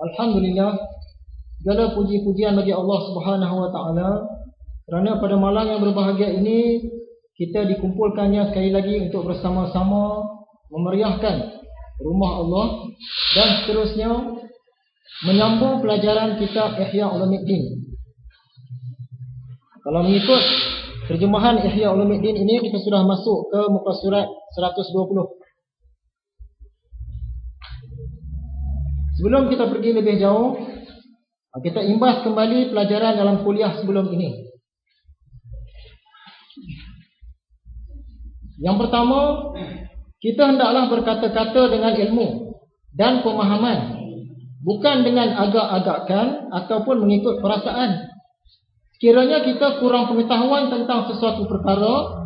Alhamdulillah, segala puji-pujian bagi Allah Subhanahu wa taala kerana pada malam yang berbahagia ini kita dikumpulkannya sekali lagi untuk bersama-sama memeriahkan rumah Allah dan seterusnya menyambung pelajaran kitab Ihya Ulumuddin. Kalau mengikut terjemahan Ihya Ulumuddin ini, kita sudah masuk ke muka surat 120. Sebelum kita pergi lebih jauh, kita imbas kembali pelajaran dalam kuliah sebelum ini. Yang pertama, kita hendaklah berkata-kata dengan ilmu dan pemahaman, bukan dengan agak-agakkan ataupun mengikut perasaan. Sekiranya kita kurang pengetahuan tentang sesuatu perkara,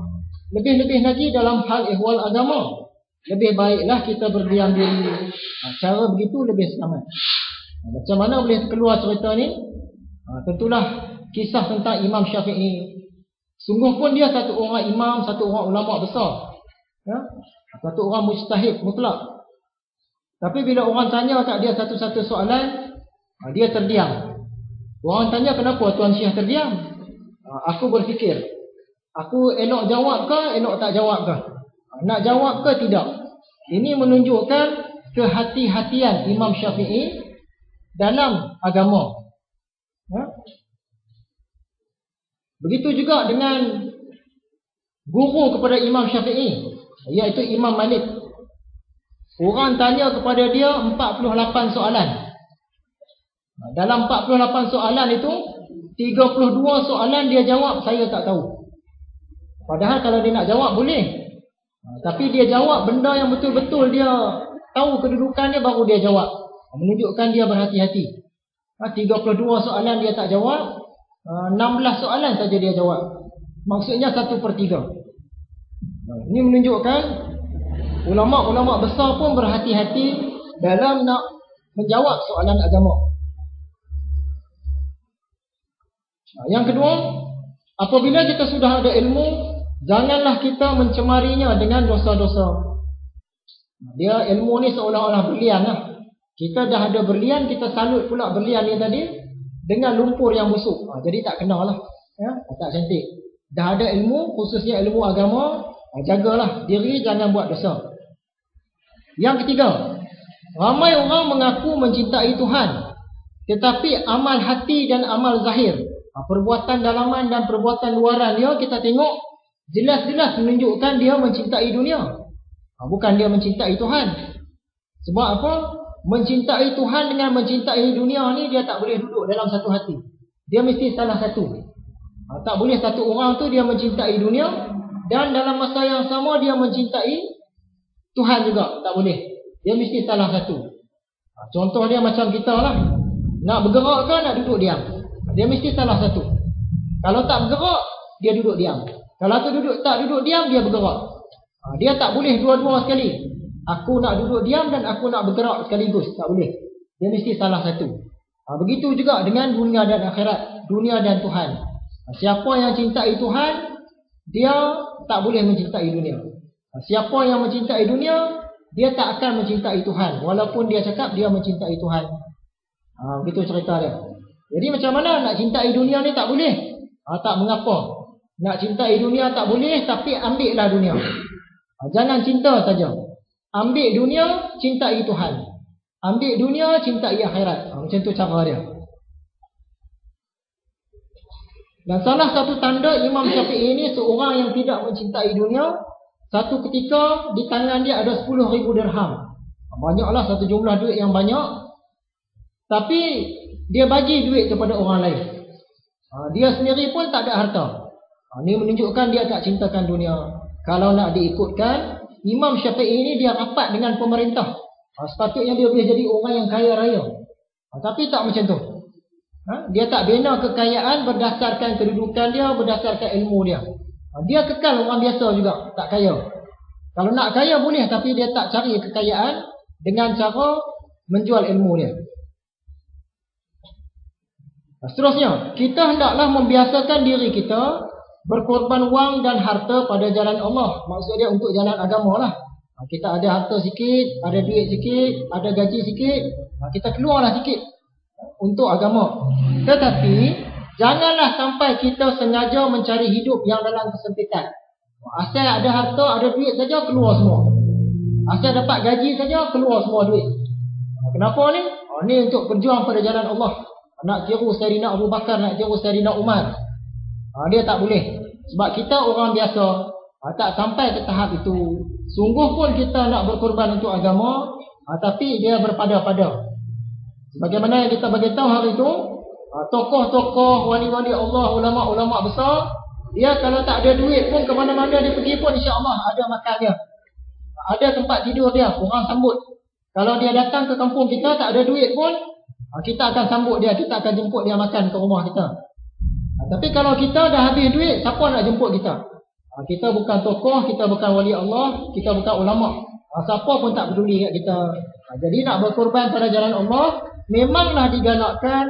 lebih-lebih lagi dalam hal ihwal agama, lebih baiklah kita berdiam diri. Cara begitu lebih selamat. Macam mana boleh keluar cerita ni? Tentulah kisah tentang Imam Syafi'i. Sungguh pun dia satu orang imam, satu orang ulama besar, satu orang mujtahid mutlak. Tapi bila orang tanya tak dia satu-satu soalan, dia terdiam. Orang tanya, kenapa Tuan Syekh terdiam? Aku berfikir, aku elok jawab ke, elok tak jawab ke? Nak jawab ke tidak? Ini menunjukkan kehati-hatian Imam Syafi'i dalam agama. Begitu juga dengan guru kepada Imam Syafi'i, iaitu Imam Malik. Orang tanya kepada dia 48 soalan. Dalam 48 soalan itu 32 soalan dia jawab saya tak tahu. Padahal kalau dia nak jawab boleh, tapi dia jawab benda yang betul-betul dia tahu kedudukan dia, baru dia jawab. Menunjukkan dia berhati-hati. 32 soalan dia tak jawab, 16 soalan saja dia jawab. Maksudnya 1/3. Ini menunjukkan ulama-ulama besar pun berhati-hati dalam nak menjawab soalan agama. Yang kedua, apabila kita sudah ada ilmu, janganlah kita mencemarinya dengan dosa-dosa. Dia ilmu ni seolah-olah berlian lah. Kita dah ada berlian, kita salut pula berlian ni tadi dengan lumpur yang busuk. Jadi tak kenal lah, tak cantik. Dah ada ilmu, khususnya ilmu agama, jagalah diri, jangan buat dosa. Yang ketiga, ramai orang mengaku mencintai Tuhan, tetapi amal hati dan amal zahir, perbuatan dalaman dan perbuatan luaran dia, kita tengok jelas-jelas menunjukkan dia mencintai dunia, bukan dia mencintai Tuhan. Sebab apa? Mencintai Tuhan dengan mencintai dunia ni dia tak boleh duduk dalam satu hati. Dia mesti salah satu. Tak boleh satu orang tu dia mencintai dunia dan dalam masa yang sama dia mencintai Tuhan juga. Tak boleh. Dia mesti salah satu. Contoh dia macam kita lah. Nak bergerak ke nak duduk diam? Dia mesti salah satu. Kalau tak bergerak, dia duduk diam. Kalau tu tak duduk diam, dia bergerak. Dia tak boleh dua-dua sekali. Aku nak duduk diam dan aku nak bergerak sekaligus. Tak boleh. Dia mesti salah satu. Begitu juga dengan dunia dan akhirat. Dunia dan Tuhan. Siapa yang cintai Tuhan, dia tak boleh mencintai dunia. Siapa yang mencintai dunia, dia tak akan mencintai Tuhan, walaupun dia cakap dia mencintai Tuhan. Begitu cerita dia. Jadi macam mana nak cintai dunia ni? Tak boleh. Tak mengapa. Nak cintai dunia tak boleh, tapi ambillah dunia. Jangan cinta saja. Ambil dunia, cintai Tuhan. Ambil dunia, cintai akhirat. Macam tu cara dia. Dan salah satu tanda Imam Syafi'i ini seorang yang tidak mencintai dunia, satu ketika di tangan dia ada 10,000 dirham. Banyaklah, satu jumlah duit yang banyak. Tapi dia bagi duit kepada orang lain. Dia sendiri pun tak ada harta. Ini menunjukkan dia tak cintakan dunia. Kalau nak diikutkan, Imam Syafi'i ini dia rapat dengan pemerintah. Sepatutnya dia boleh jadi orang yang kaya raya. Tapi tak macam tu. Dia tak bina kekayaan berdasarkan kedudukan dia, berdasarkan ilmu dia. Dia kekal orang biasa juga, tak kaya. Kalau nak kaya boleh, tapi dia tak cari kekayaan dengan cara menjual ilmu dia. Seterusnya, kita hendaklah membiasakan diri kita berkorban wang dan harta pada jalan Allah. Maksudnya untuk jalan agama lah. Kita ada harta sikit, ada duit sikit, ada gaji sikit, kita keluarlah sikit untuk agama. Tetapi janganlah sampai kita sengaja mencari hidup yang dalam kesempitan. Asal ada harta, ada duit saja, keluar semua. Asal dapat gaji saja, keluar semua duit. Kenapa ni? Ni untuk berjuang pada jalan Allah. Nak tiru Sayyidina Abu Bakar, nak tiru Sayyidina Umar. Dia tak boleh. Sebab kita orang biasa, tak sampai ke tahap itu. Sungguh pun kita nak berkorban untuk agama, tapi dia berpada-pada. Sebagaimana yang kita beritahu hari itu, tokoh-tokoh, wali-wali Allah, ulama-ulama besar, dia kalau tak ada duit pun, ke mana-mana dia pergi pun, insya-Allah ada makan dia, ada tempat tidur dia, orang sambut. Kalau dia datang ke kampung kita tak ada duit pun, kita akan sambut dia, kita akan jemput dia makan ke rumah kita. Tapi kalau kita dah habis duit, siapa nak jemput kita? Kita bukan tokoh, kita bukan wali Allah, kita bukan ulama. Siapa pun tak peduli kat kita. Jadi nak berkorban pada jalan Allah memanglah digalakkan,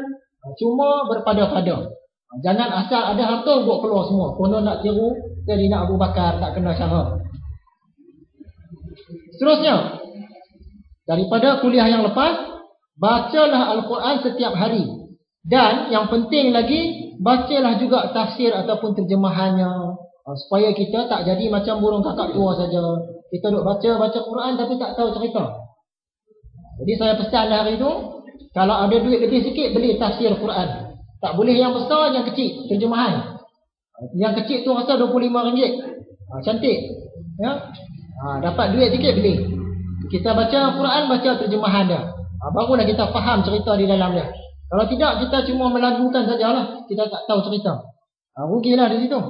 cuma berpada-pada. Jangan asal ada harta buat keluar semua. Konon nak tiru Sayyidina Abu Bakar, tak kena cara. Seterusnya, daripada kuliah yang lepas, bacalah Al-Quran setiap hari. Dan yang penting lagi, bacalah juga tafsir ataupun terjemahannya, supaya kita tak jadi macam burung kakak tua saja. Kita duk baca Quran tapi tak tahu cerita. Jadi saya pesan hari itu, kalau ada duit lebih sikit, beli tafsir Quran. Tak boleh yang besar, yang kecil, terjemahan. Yang kecil tu rasa RM25. Cantik. Ya? Dapat duit sikit, beli. Kita baca Quran, baca terjemahan dia. Barulah kita faham cerita di dalam dia. Kalau tidak, kita cuma melagukan sajalah. Kita tak tahu cerita. Rugilah di situ.